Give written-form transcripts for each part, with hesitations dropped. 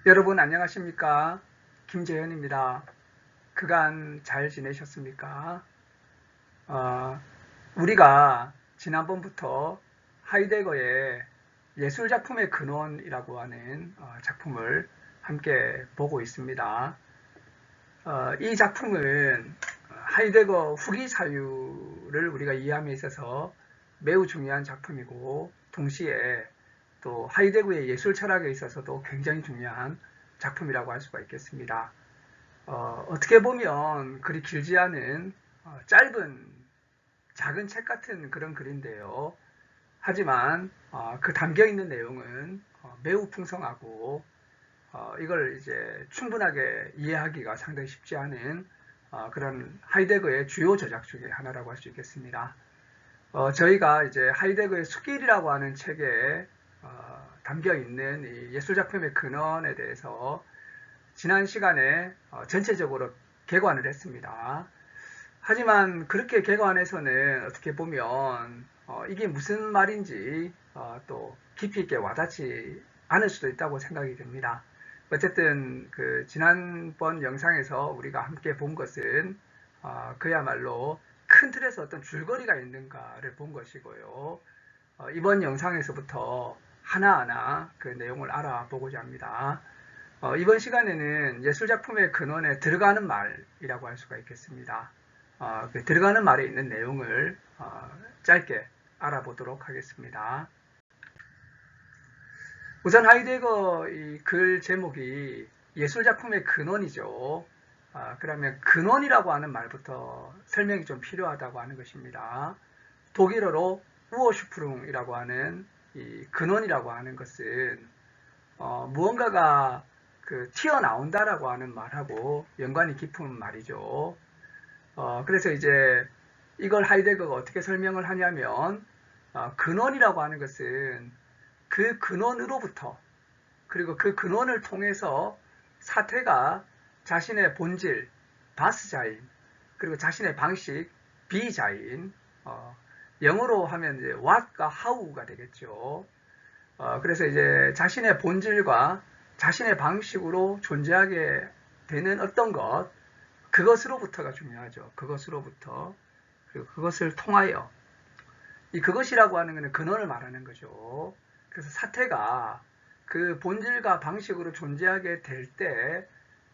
여러분 안녕하십니까? 김재현입니다. 그간 잘 지내셨습니까? 어, 우리가 지난번부터 하이데거의 예술작품의 근원이라고 하는 작품을 함께 보고 있습니다. 이 작품은 하이데거 후기 사유를 우리가 이해함에 있어서 매우 중요한 작품이고, 동시에 또 하이데거의 예술 철학에 있어서도 굉장히 중요한 작품이라고 할 수가 있겠습니다. 어떻게 보면 그리 길지 않은 짧은 작은 책 같은 그런 글인데요. 하지만 그 담겨 있는 내용은 매우 풍성하고, 이걸 이제 충분하게 이해하기가 상당히 쉽지 않은 그런 하이데거의 주요 저작 중에 하나라고 할 수 있겠습니다. 저희가 이제 하이데거의 숲길이라고 하는 책에 담겨 있는 이 예술작품의 근원에 대해서 지난 시간에 전체적으로 개관을 했습니다. 하지만 그렇게 개관해서는 어떻게 보면 이게 무슨 말인지 또 깊이 있게 와닿지 않을 수도 있다고 생각이 됩니다. 어쨌든 그 지난번 영상에서 우리가 함께 본 것은 그야말로 큰 틀에서 어떤 줄거리가 있는가를 본 것이고요. 이번 영상에서부터 하나하나 그 내용을 알아보고자 합니다. 이번 시간에는 예술작품의 근원에 들어가는 말이라고 할 수가 있겠습니다. 그 들어가는 말에 있는 내용을 짧게 알아보도록 하겠습니다. 우선 하이데거 이 글 제목이 예술작품의 근원이죠. 그러면 근원이라고 하는 말부터 설명이 좀 필요하다고 하는 것입니다. 독일어로 우어슈프룽이라고 하는 이 근원이라고 하는 것은 무언가가 그 튀어나온다라고 하는 말하고 연관이 깊은 말이죠. 그래서 이제 이걸 하이데거가 어떻게 설명을 하냐면, 근원이라고 하는 것은 그 근원으로부터, 그리고 그 근원을 통해서 사태가 자신의 본질, 바스자인, 그리고 자신의 방식, 비자인, 영어로 하면 이제 what과 how가 되겠죠. 그래서 이제 자신의 본질과 자신의 방식으로 존재하게 되는 어떤 것, 그것으로부터가 중요하죠. 그것으로부터. 그리고 그것을 통하여. 이 그것이라고 하는 것은 근원을 말하는 거죠. 그래서 사태가 그 본질과 방식으로 존재하게 될 때,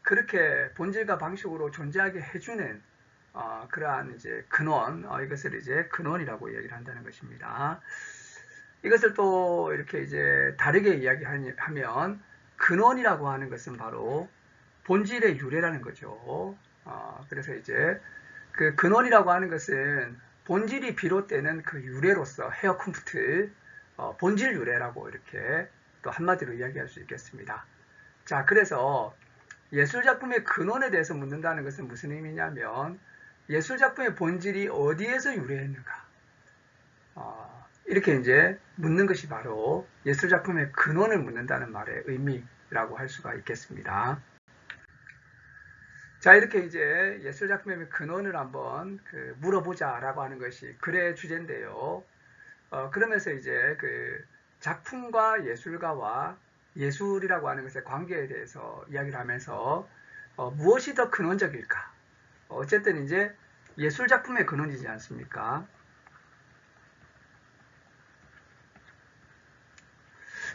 그렇게 본질과 방식으로 존재하게 해주는 그러한 이제 근원, 이것을 이제 근원이라고 얘기를 한다는 것입니다. 이것을 또 이렇게 이제 다르게 이야기하면 근원이라고 하는 것은 바로 본질의 유래라는 거죠. 그래서 이제 그 근원이라고 하는 것은 본질이 비롯되는 그 유래로서 헤어쿤프트, 본질 유래라고 이렇게 또 한마디로 이야기할 수 있겠습니다. 자, 그래서 예술작품의 근원에 대해서 묻는다는 것은 무슨 의미냐면, 예술작품의 본질이 어디에서 유래했는가, 이렇게 이제 묻는 것이 바로 예술작품의 근원을 묻는다는 말의 의미라고 할 수가 있겠습니다. 자, 이렇게 이제 예술작품의 근원을 한번 물어보자라고 하는 것이 글의 주제인데요. 그러면서 이제 그 작품과 예술가와 예술이라고 하는 것의 관계에 대해서 이야기를 하면서 무엇이 더 근원적일까? 어쨌든 이제 예술작품의 근원이지 않습니까?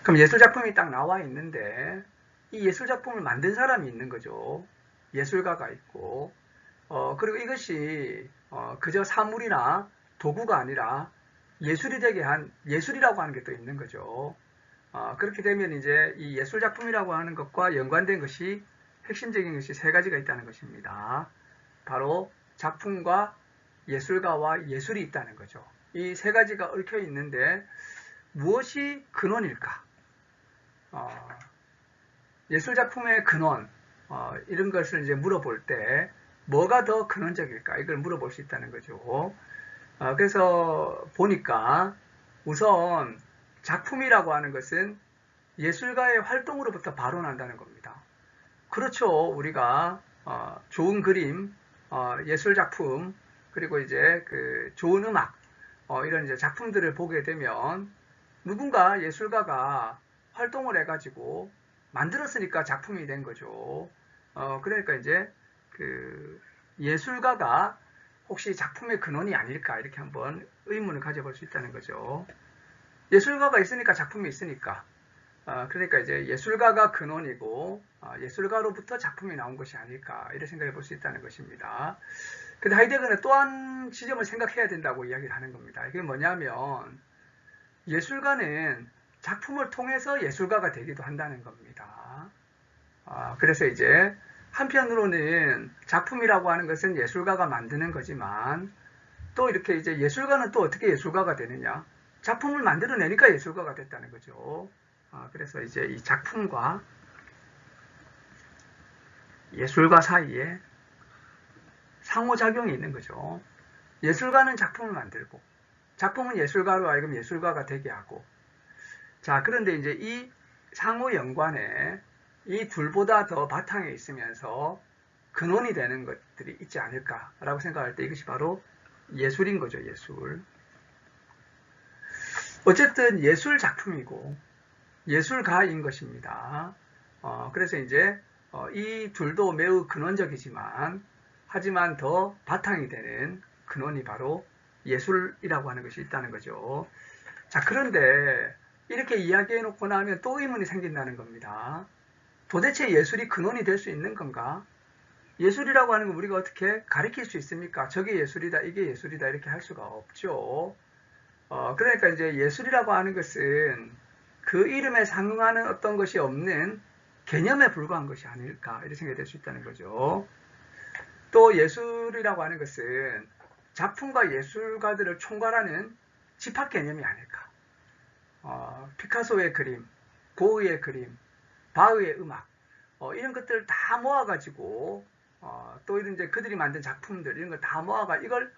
그럼 예술작품이 딱 나와 있는데, 이 예술작품을 만든 사람이 있는 거죠. 예술가가 있고, 그리고 이것이 그저 사물이나 도구가 아니라 예술이 되게 한 예술이라고 하는 게 또 있는 거죠. 그렇게 되면 이제 이 예술작품이라고 하는 것과 연관된 것이, 핵심적인 것이 세 가지가 있다는 것입니다. 바로 작품과 예술가와 예술이 있다는 거죠. 이 세 가지가 얽혀 있는데 무엇이 근원일까? 예술작품의 근원, 이런 것을 이제 물어볼 때 뭐가 더 근원적일까? 이걸 물어볼 수 있다는 거죠. 그래서 보니까 우선 작품이라고 하는 것은 예술가의 활동으로부터 발원한다는 겁니다. 그렇죠. 우리가 좋은 그림, 예술작품, 그리고 이제 그 좋은 음악, 이런 이제 작품들을 보게 되면 누군가 예술가가 활동을 해가지고 만들었으니까 작품이 된 거죠. 그러니까 이제 예술가가 혹시 작품의 근원이 아닐까 이렇게 한번 의문을 가져볼 수 있다는 거죠. 예술가가 있으니까 작품이 있으니까. 그러니까 이제 예술가가 근원이고 예술가로부터 작품이 나온 것이 아닐까 이렇게 생각해 볼 수 있다는 것입니다. 근데 하이데거는 또 한 지점을 생각해야 된다고 이야기를 하는 겁니다. 이게 뭐냐면 예술가는 작품을 통해서 예술가가 되기도 한다는 겁니다. 그래서 이제 한편으로는 작품이라고 하는 것은 예술가가 만드는 거지만 또 이렇게 이제 예술가는 또 어떻게 예술가가 되느냐? 작품을 만들어내니까 예술가가 됐다는 거죠. 그래서 이제 이 작품과 예술가 사이에 상호작용이 있는 거죠. 예술가는 작품을 만들고 작품은 예술가로 하여금 예술가가 되게 하고 자 그런데 이제 이 상호 연관에 이 둘보다 더 바탕에 있으면서 근원이 되는 것들이 있지 않을까라고 생각할 때 이것이 바로 예술인 거죠. 예술. 어쨌든 예술 작품이고 예술가인 것입니다. 그래서 이제 이 둘도 매우 근원적이지만 하지만 더 바탕이 되는 근원이 바로 예술이라고 하는 것이 있다는 거죠. 자 그런데 이렇게 이야기해 놓고 나면 또 의문이 생긴다는 겁니다. 도대체 예술이 근원이 될 수 있는 건가? 예술이라고 하는 건 우리가 어떻게 가리킬 수 있습니까? 저게 예술이다, 이게 예술이다 이렇게 할 수가 없죠. 그러니까 이제 예술이라고 하는 것은 그 이름에 상응하는 어떤 것이 없는 개념에 불과한 것이 아닐까 이렇게 생각이 될 수 있다는 거죠. 또 예술이라고 하는 것은 작품과 예술가들을 총괄하는 집합 개념이 아닐까. 피카소의 그림, 고흐의 그림, 바흐의 음악 이런 것들을 다 모아가지고 또 이런 이제 그들이 만든 작품들 이런 걸 다 모아가 이걸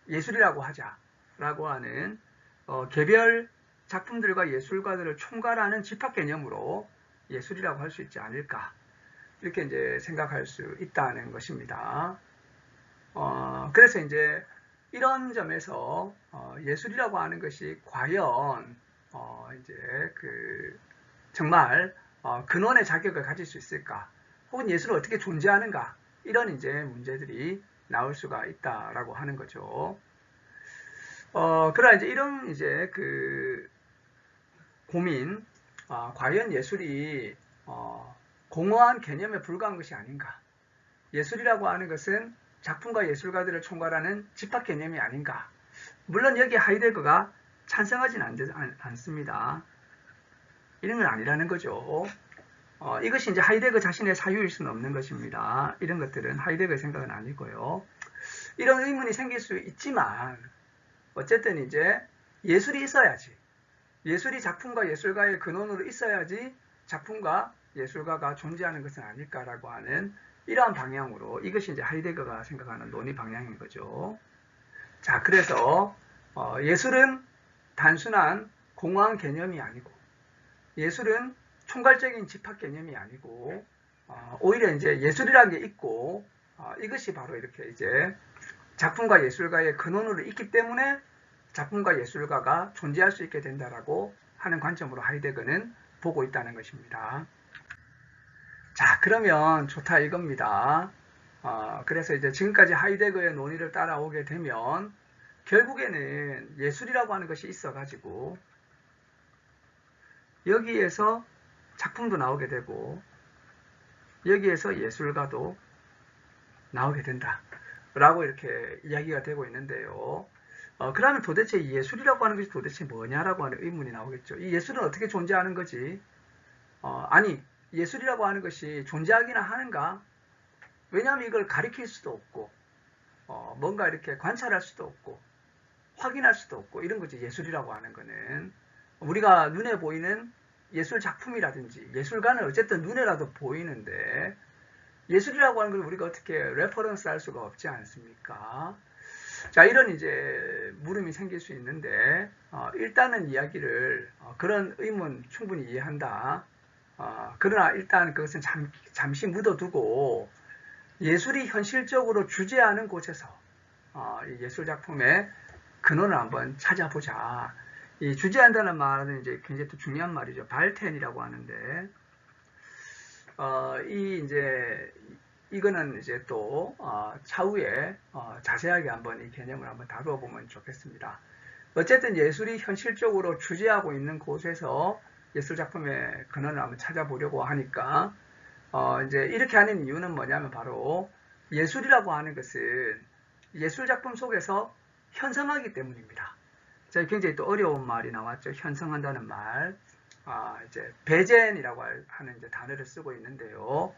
예술이라고 하자라고 하는 개별 작품들과 예술가들을 총괄하는 집합 개념으로 예술이라고 할 수 있지 않을까 이렇게 이제 생각할 수 있다는 것입니다. 그래서 이제 이런 점에서 예술이라고 하는 것이 과연 이제 정말 근원의 자격을 가질 수 있을까? 혹은 예술은 어떻게 존재하는가? 이런 이제 문제들이 나올 수가 있다라고 하는 거죠. 그러나 이제 이런 이제 고민, 과연 예술이 공허한 개념에 불과한 것이 아닌가? 예술이라고 하는 것은 작품과 예술가들을 총괄하는 집합 개념이 아닌가? 물론 여기 하이데거가 찬성하지는 않습니다. 이런 건 아니라는 거죠. 이것이 이제 하이데거 자신의 사유일 수는 없는 것입니다. 이런 것들은 하이데거의 생각은 아니고요. 이런 의문이 생길 수 있지만 어쨌든 이제 예술이 있어야지. 예술이 작품과 예술가의 근원으로 있어야지 작품과 예술가가 존재하는 것은 아닐까라고 하는 이러한 방향으로 이것이 이제 하이데거가 생각하는 논의 방향인 거죠. 자, 그래서 예술은 단순한 공허한 개념이 아니고 예술은 총괄적인 집합 개념이 아니고 오히려 이제 예술이라는 게 있고 이것이 바로 이렇게 이제 작품과 예술가의 근원으로 있기 때문에 작품과 예술가가 존재할 수 있게 된다라고 하는 관점으로 하이데거는 보고 있다는 것입니다. 자, 그러면 좋다 이겁니다. 그래서 이제 지금까지 하이데거의 논의를 따라오게 되면 결국에는 예술이라고 하는 것이 있어가지고 여기에서 작품도 나오게 되고 여기에서 예술가도 나오게 된다 라고 이렇게 이야기가 되고 있는데요. 그러면 도대체 예술이라고 하는 것이 도대체 뭐냐라고 하는 의문이 나오겠죠. 이 예술은 어떻게 존재하는 거지? 아니 예술이라고 하는 것이 존재하기나 하는가? 왜냐하면 이걸 가리킬 수도 없고 뭔가 이렇게 관찰할 수도 없고 확인할 수도 없고 이런 거지. 예술이라고 하는 거는 우리가 눈에 보이는 예술 작품이라든지 예술가는 어쨌든 눈에라도 보이는데 예술이라고 하는 걸 우리가 어떻게 레퍼런스 할 수가 없지 않습니까? 자, 이런 이제 물음이 생길 수 있는데 일단은 이야기를 그런 의문 충분히 이해한다. 그러나 일단 그것은 잠시 묻어두고 예술이 현실적으로 주재하는 곳에서 이 예술작품의 근원을 한번 찾아보자. 이 주재한다는 말은 이제 굉장히 또 중요한 말이죠. 발텐이라고 하는데 이거는 이제 또 차후에 자세하게 한번 이 개념을 한번 다루어 보면 좋겠습니다. 어쨌든 예술이 현실적으로 주재하고 있는 곳에서 예술 작품의 근원을 한번 찾아보려고 하니까 이제 이렇게 하는 이유는 뭐냐면 바로 예술이라고 하는 것은 예술 작품 속에서 현상하기 때문입니다. 자, 굉장히 또 어려운 말이 나왔죠. 현상한다는 말. 이제 배젠이라고 하는 이제 단어를 쓰고 있는데요.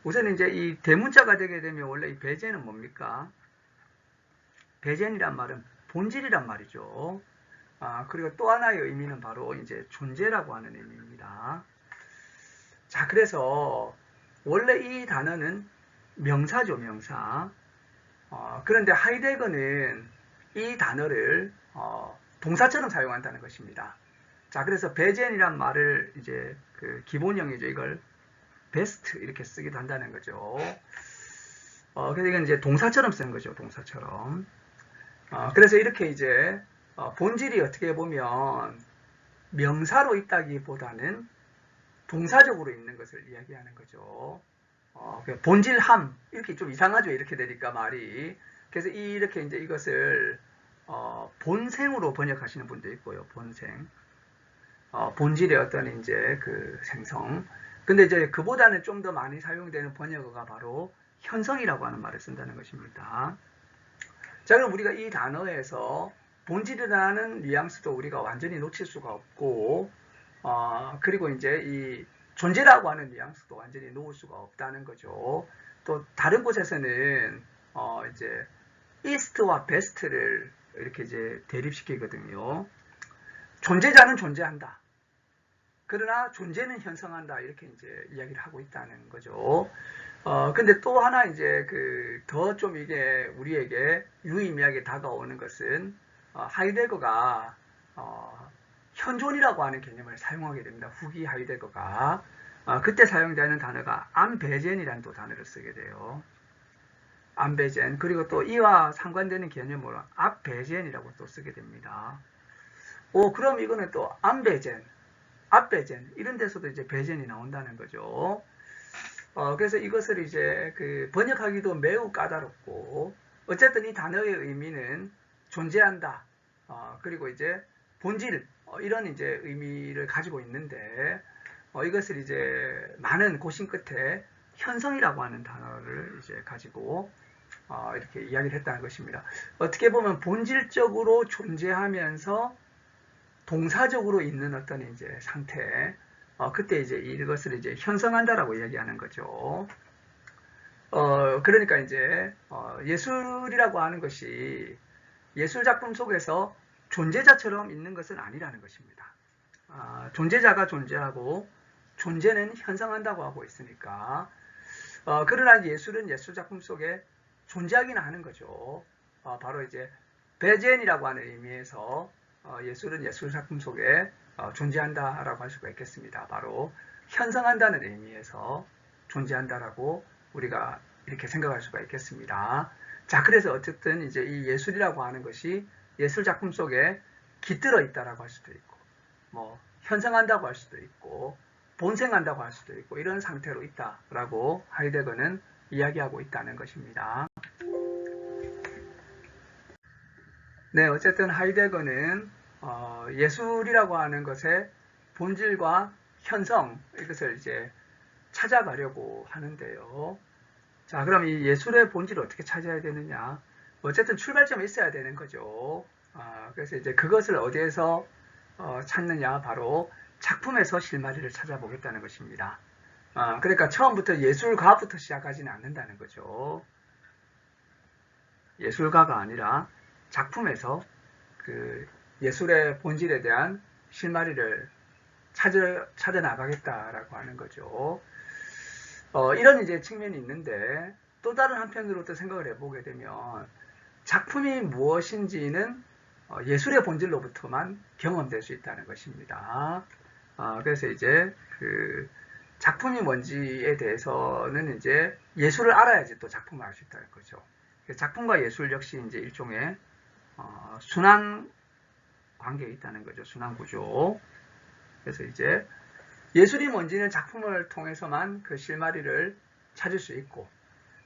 우선 이제 이 대문자가 되게 되면 원래 이 배젠은 뭡니까? 배젠이란 말은 본질이란 말이죠. 그리고 또 하나의 의미는 바로 이제 존재라고 하는 의미입니다. 자, 그래서 원래 이 단어는 명사죠, 명사. 그런데 하이데거는 이 단어를 동사처럼 사용한다는 것입니다. 자, 그래서 배젠이란 말을 이제 그 기본형이죠. 이걸 베스트 이렇게 쓰기도 한다는 거죠. 그래서 이건 이제 동사처럼 쓰는 거죠, 동사처럼. 그래서 이렇게 이제 본질이 어떻게 보면 명사로 있다기보다는 동사적으로 있는 것을 이야기하는 거죠. 본질함 이렇게 좀 이상하죠. 이렇게 되니까 말이. 그래서 이렇게 이제 이것을 본생으로 번역하시는 분도 있고요. 본생. 본질의 어떤 이제 그 생성. 근데 이제 그보다는 좀 더 많이 사용되는 번역어가 바로 현성이라고 하는 말을 쓴다는 것입니다. 자, 그럼 우리가 이 단어에서 본질이라는 뉘앙스도 우리가 완전히 놓칠 수가 없고, 그리고 이제 이 존재라고 하는 뉘앙스도 완전히 놓을 수가 없다는 거죠. 또 다른 곳에서는 이제 이스트와 베스트를 이렇게 이제 대립시키거든요. 존재자는 존재한다. 그러나 존재는 현성한다. 이렇게 이제 이야기를 하고 있다는 거죠. 근데 또 하나 이제 더 좀 이게 우리에게 유의미하게 다가오는 것은 하이데거가 현존이라고 하는 개념을 사용하게 됩니다. 후기 하이데거가. 그때 사용되는 단어가 암베젠이라는 또 단어를 쓰게 돼요. 암베젠. 그리고 또 이와 상관되는 개념으로 앞베젠이라고 또 쓰게 됩니다. 그럼 이거는 또 암베젠, 앞베젠 이런 데서도 이제 베젠이 나온다는 거죠. 그래서 이것을 이제 번역하기도 매우 까다롭고, 어쨌든 이 단어의 의미는 존재한다. 그리고 이제 본질, 이런 이제 의미를 가지고 있는데, 이것을 이제 많은 고심 끝에 현성이라고 하는 단어를 이제 가지고, 이렇게 이야기를 했다는 것입니다. 어떻게 보면 본질적으로 존재하면서 동사적으로 있는 어떤 이제 상태, 그때 이제 이것을 이제 현성한다라고 이야기하는 거죠. 그러니까 이제 예술이라고 하는 것이 예술 작품 속에서 존재자처럼 있는 것은 아니라는 것입니다. 존재자가 존재하고 존재는 현성한다고 하고 있으니까, 그러나 예술은 예술 작품 속에 존재하기는 하는 거죠. 바로 이제 베젠이라고 하는 의미에서 예술은 예술 작품 속에 존재한다라고 할 수가 있겠습니다. 바로 현성한다는 의미에서 존재한다라고 우리가 이렇게 생각할 수가 있겠습니다. 자, 그래서 어쨌든 이제 이 예술이라고 하는 것이 예술 작품 속에 깃들어 있다라고 할 수도 있고, 뭐 현성한다고 할 수도 있고, 본생한다고 할 수도 있고, 이런 상태로 있다라고 하이데거는 이야기하고 있다는 것입니다. 네, 어쨌든 하이데거는 예술이라고 하는 것의 본질과 현성, 이것을 이제 찾아가려고 하는데요. 자, 그럼 이 예술의 본질을 어떻게 찾아야 되느냐? 어쨌든 출발점이 있어야 되는 거죠. 그래서 이제 그것을 어디에서 찾느냐? 바로 작품에서 실마리를 찾아보겠다는 것입니다. 그러니까 처음부터 예술가부터 시작하지는 않는다는 거죠. 예술가가 아니라 작품에서 그 예술의 본질에 대한 실마리를 찾아 나가겠다라고 하는 거죠. 이런 이제 측면이 있는데, 또 다른 한편으로 또 생각을 해보게 되면 작품이 무엇인지는 예술의 본질로부터만 경험될 수 있다는 것입니다. 그래서 이제 그 작품이 뭔지에 대해서는 이제 예술을 알아야지 또 작품을 알 수 있다는 거죠. 작품과 예술 역시 이제 일종의 순환 관계에 있다는 거죠. 순환 구조. 그래서 이제 예술이 뭔지는 작품을 통해서만 그 실마리를 찾을 수 있고,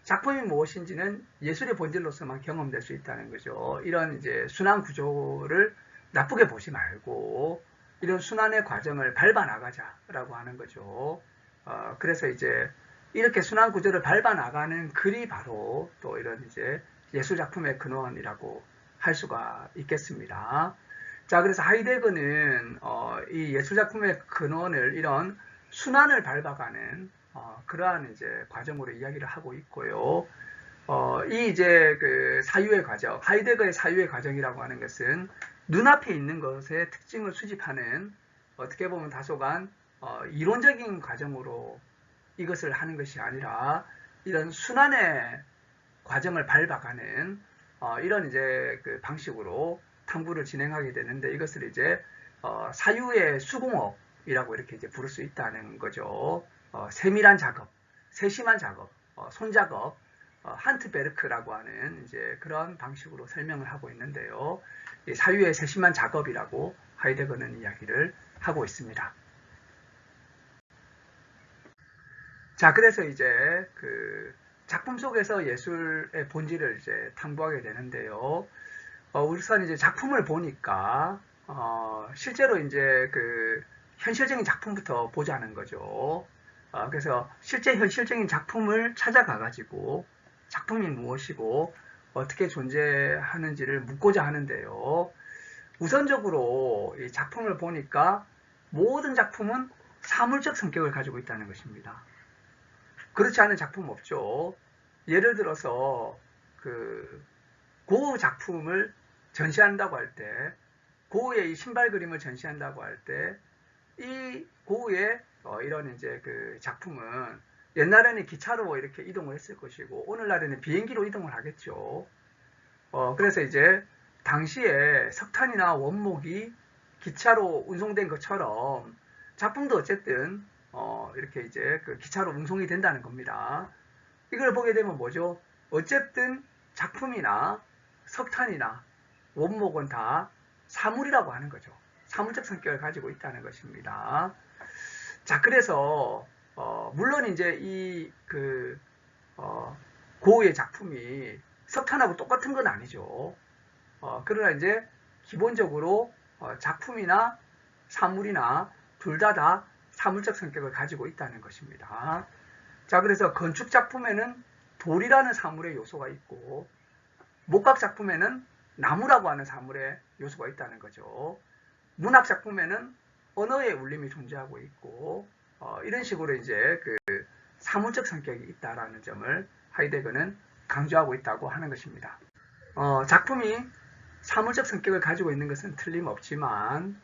작품이 무엇인지는 예술의 본질로서만 경험될 수 있다는 거죠. 이런 이제 순환 구조를 나쁘게 보지 말고 이런 순환의 과정을 밟아 나가자라고 하는 거죠. 그래서 이제 이렇게 순환 구조를 밟아 나가는 글이 바로 또 이런 이제 예술 작품의 근원이라고 할 수가 있겠습니다. 자, 그래서 하이데거는 이 예술 작품의 근원을 이런 순환을 밟아가는 그러한 이제 과정으로 이야기를 하고 있고요. 이 이제 그 사유의 과정, 하이데거의 사유의 과정이라고 하는 것은 눈앞에 있는 것의 특징을 수집하는 어떻게 보면 다소간 이론적인 과정으로 이것을 하는 것이 아니라 이런 순환의 과정을 밟아가는 이런 이제 그 방식으로 탐구를 진행하게 되는데 이것을 이제 사유의 수공업이라고 이렇게 이제 부를 수 있다는 거죠. 세밀한 작업, 세심한 작업, 손작업, 한트베르크라고 하는 이제 그런 방식으로 설명을 하고 있는데요. 사유의 세심한 작업이라고 하이데거는 이야기를 하고 있습니다. 자, 그래서 이제 그 작품 속에서 예술의 본질을 이제 탐구하게 되는데요. 우선 이제 작품을 보니까 실제로 이제 그 현실적인 작품부터 보자는 거죠. 그래서 실제 현실적인 작품을 찾아가 가지고 작품이 무엇이고 어떻게 존재하는지를 묻고자 하는데요. 우선적으로 이 작품을 보니까 모든 작품은 사물적 성격을 가지고 있다는 것입니다. 그렇지 않은 작품 없죠. 예를 들어서 그 고흐 작품을 전시한다고 할 때, 고흐의 이 신발 그림을 전시한다고 할 때, 이 고흐의 이런 이제 그 작품은 옛날에는 기차로 이렇게 이동을 했을 것이고, 오늘날에는 비행기로 이동을 하겠죠. 그래서 이제 당시에 석탄이나 원목이 기차로 운송된 것처럼 작품도 어쨌든 이렇게 이제 그 기차로 운송이 된다는 겁니다. 이걸 보게 되면 뭐죠? 어쨌든 작품이나 석탄이나 원목은 다 사물이라고 하는 거죠. 사물적 성격을 가지고 있다는 것입니다. 자, 그래서 물론 이제 이 그 고흐의 작품이 석탄하고 똑같은 건 아니죠. 그러나 이제 기본적으로 작품이나 사물이나 둘 다 사물적 성격을 가지고 있다는 것입니다. 자, 그래서 건축 작품에는 돌이라는 사물의 요소가 있고 목각 작품에는 나무라고 하는 사물의 요소가 있다는 거죠. 문학 작품에는 언어의 울림이 존재하고 있고 이런 식으로 이제 그 사물적 성격이 있다라는 점을 하이데거는 강조하고 있다고 하는 것입니다. 작품이 사물적 성격을 가지고 있는 것은 틀림없지만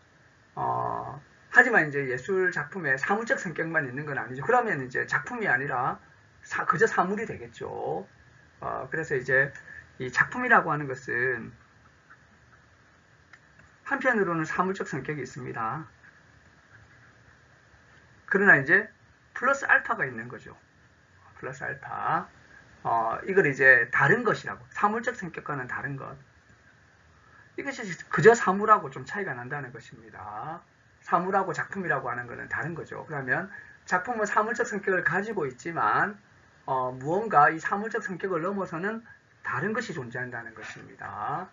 하지만 이제 예술 작품에 사물적 성격만 있는 건 아니죠. 그러면 이제 작품이 아니라 그저 사물이 되겠죠. 그래서 이제 이 작품이라고 하는 것은 한편으로는 사물적 성격이 있습니다. 그러나 이제 플러스 알파가 있는 거죠. 플러스 알파. 이걸 이제 다른 것이라고. 사물적 성격과는 다른 것. 이것이 그저 사물하고 좀 차이가 난다는 것입니다. 사물하고 작품이라고 하는 것은 다른 거죠. 그러면 작품은 사물적 성격을 가지고 있지만 무언가 이 사물적 성격을 넘어서는 다른 것이 존재한다는 것입니다.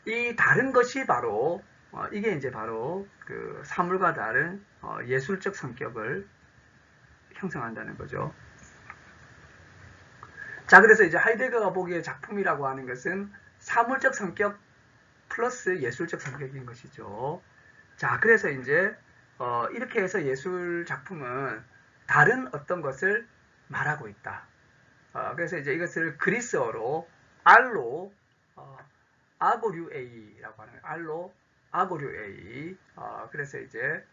이 다른 것이 바로 이게 이제 바로 그 사물과 다른 예술적 성격을 형성한다는 거죠. 자, 그래서 이제 하이데거가 보기에 작품이라고 하는 것은 사물적 성격 플러스 예술적 성격인 것이죠. 자, 그래서 이제 이렇게 해서 예술 작품은 다른 어떤 것을 말하고 있다. 그래서 이제 이것을 그리스어로 알로 아고류에이라고 하는 알로 아고류에이. 그래서 이제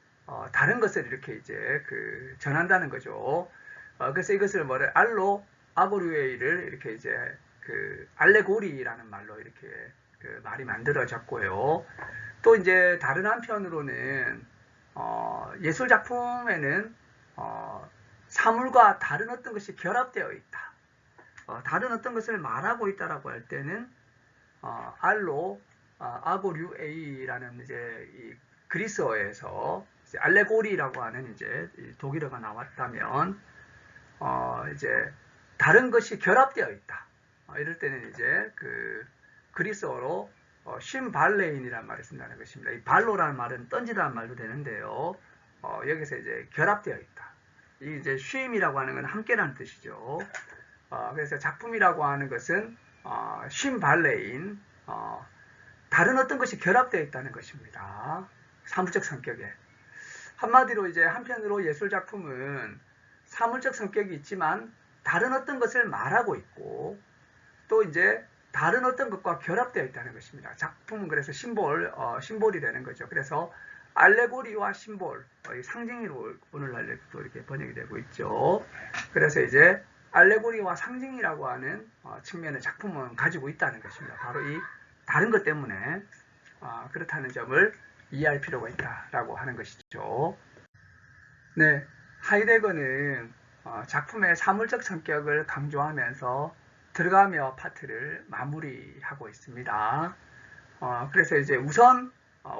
다른 것을 이렇게 이제 그 전한다는 거죠. 그래서 이것을 뭐래 알로 아고류에이를 이렇게 이제 그 알레고리라는 말로 이렇게 그 말이 만들어졌고요. 또 이제 다른 한편으로는 예술 작품에는 사물과 다른 어떤 것이 결합되어 있다. 다른 어떤 것을 말하고 있다라고 할 때는 알로 아고류에이라는 이제 이 그리스어에서 이제 알레고리라고 하는 이제 독일어가 나왔다면 이제 다른 것이 결합되어 있다. 이럴 때는 이제 그 그리스어로 쉼발레인이라는 말을 쓴다는 것입니다. 이 발로라는 말은 던지다는 말도 되는데요. 여기서 이제 결합되어 있다. 이 이제 쉼이라고 하는 건 함께라는 뜻이죠. 그래서 작품이라고 하는 것은 쉼발레인 다른 어떤 것이 결합되어 있다는 것입니다. 사물적 성격에. 한마디로 이제 한편으로 예술 작품은 사물적 성격이 있지만 다른 어떤 것을 말하고 있고 또 이제 다른 어떤 것과 결합되어 있다는 것입니다. 작품은 그래서 심볼이 되는 거죠. 그래서 알레고리와 심볼, 상징으로 오늘날 또 이렇게 번역이 되고 있죠. 그래서 이제 알레고리와 상징이라고 하는 측면의 작품은 가지고 있다는 것입니다. 바로 이 다른 것 때문에 그렇다는 점을 이해할 필요가 있다라고 하는 것이죠. 네, 하이데거는 작품의 사물적 성격을 강조하면서 들어가며 파트를 마무리하고 있습니다. 그래서 이제 우선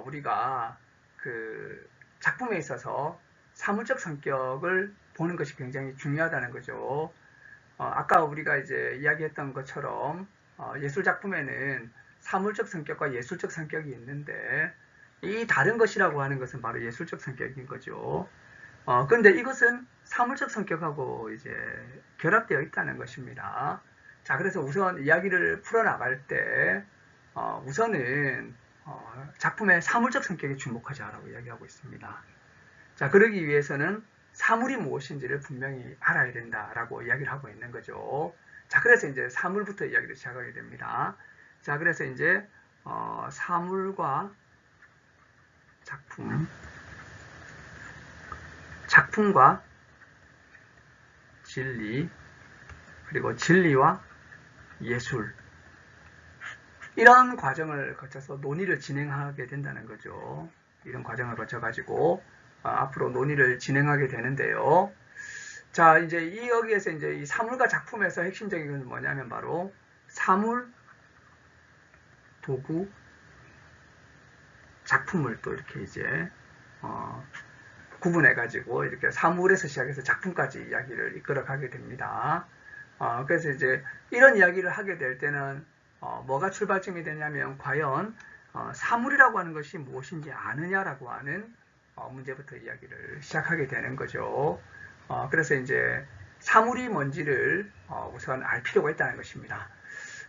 우리가 그 작품에 있어서 사물적 성격을 보는 것이 굉장히 중요하다는 거죠. 아까 우리가 이제 이야기했던 것처럼 예술 작품에는 사물적 성격과 예술적 성격이 있는데 이 다른 것이라고 하는 것은 바로 예술적 성격인 거죠. 그런데 이것은 사물적 성격하고 이제 결합되어 있다는 것입니다. 자, 그래서 우선 이야기를 풀어나갈 때 우선은 작품의 사물적 성격에 주목하자라고 이야기하고 있습니다. 자, 그러기 위해서는 사물이 무엇인지를 분명히 알아야 된다라고 이야기를 하고 있는 거죠. 자, 그래서 이제 사물부터 이야기를 시작하게 됩니다. 자, 그래서 이제 사물과 작품과 진리, 그리고 진리와 예술, 이런 과정을 거쳐서 논의를 진행하게 된다는 거죠. 이런 과정을 거쳐가지고 앞으로 논의를 진행하게 되는데요. 자, 이제 여기에서 이제 이 사물과 작품에서 핵심적인 것은 뭐냐면 바로 사물, 도구, 작품을 또 이렇게 이제 구분해가지고 이렇게 사물에서 시작해서 작품까지 이야기를 이끌어가게 됩니다. 그래서 이제 이런 이야기를 하게 될 때는 뭐가 출발점이 되냐면 과연 사물이라고 하는 것이 무엇인지 아느냐라고 하는 문제부터 이야기를 시작하게 되는 거죠. 그래서 이제 사물이 뭔지를 우선 알 필요가 있다는 것입니다.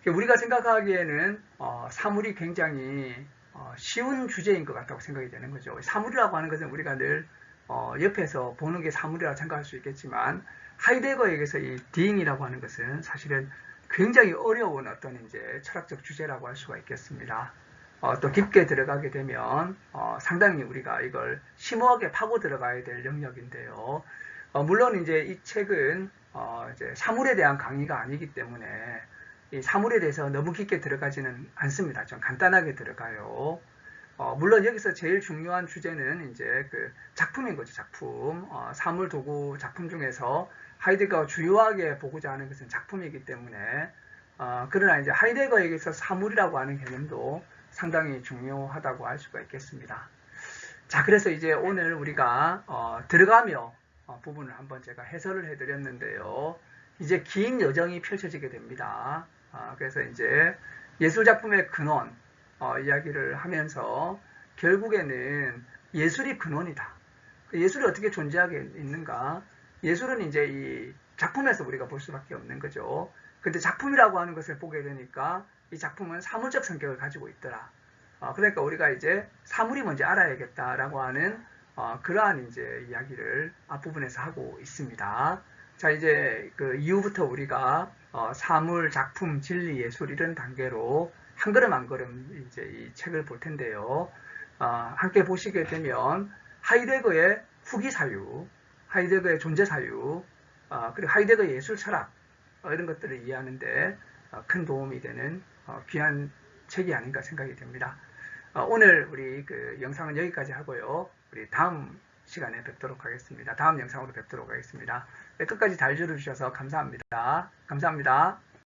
우리가 생각하기에는 사물이 굉장히 쉬운 주제인 것 같다고 생각이 되는 거죠. 사물이라고 하는 것은 우리가 늘 옆에서 보는 게 사물이라고 생각할 수 있겠지만 하이데거에게서 이 디잉이라고 하는 것은 사실은 굉장히 어려운 어떤 이제 철학적 주제라고 할 수가 있겠습니다. 또 깊게 들어가게 되면 상당히 우리가 이걸 심오하게 파고 들어가야 될 영역인데요. 물론 이제 이 책은 이제 사물에 대한 강의가 아니기 때문에 이 사물에 대해서 너무 깊게 들어가지는 않습니다. 좀 간단하게 들어가요. 물론 여기서 제일 중요한 주제는 이제 그 작품인 거죠. 작품. 사물, 도구, 작품 중에서 하이데거가 주요하게 보고자 하는 것은 작품이기 때문에 그러나 이제 하이데거에게서 사물이라고 하는 개념도 상당히 중요하다고 할 수가 있겠습니다. 자, 그래서 이제 오늘 우리가 들어가며 부분을 한번 제가 해설을 해드렸는데요. 이제 긴 여정이 펼쳐지게 됩니다. 그래서 이제 예술작품의 근원 이야기를 하면서 결국에는 예술이 근원이다. 예술이 어떻게 존재하게 있는가? 예술은 이제 이 작품에서 우리가 볼 수밖에 없는 거죠. 근데 작품이라고 하는 것을 보게 되니까 이 작품은 사물적 성격을 가지고 있더라. 그러니까 우리가 이제 사물이 뭔지 알아야겠다라고 하는 그러한 이제 이야기를 앞부분에서 하고 있습니다. 자, 이제 그 이후부터 우리가 사물, 작품, 진리, 예술 이런 단계로 한 걸음 한 걸음 이제 이 책을 볼 텐데요. 함께 보시게 되면 하이데거의 후기 사유, 하이데거의 존재 사유, 그리고 하이데거의 예술 철학 이런 것들을 이해하는데 큰 도움이 되는 귀한 책이 아닌가 생각이 됩니다. 오늘 우리 그 영상은 여기까지 하고요. 우리 다음 시간에 뵙도록 하겠습니다. 다음 영상으로 뵙도록 하겠습니다. 네, 끝까지 잘 들어주셔서 감사합니다. 감사합니다.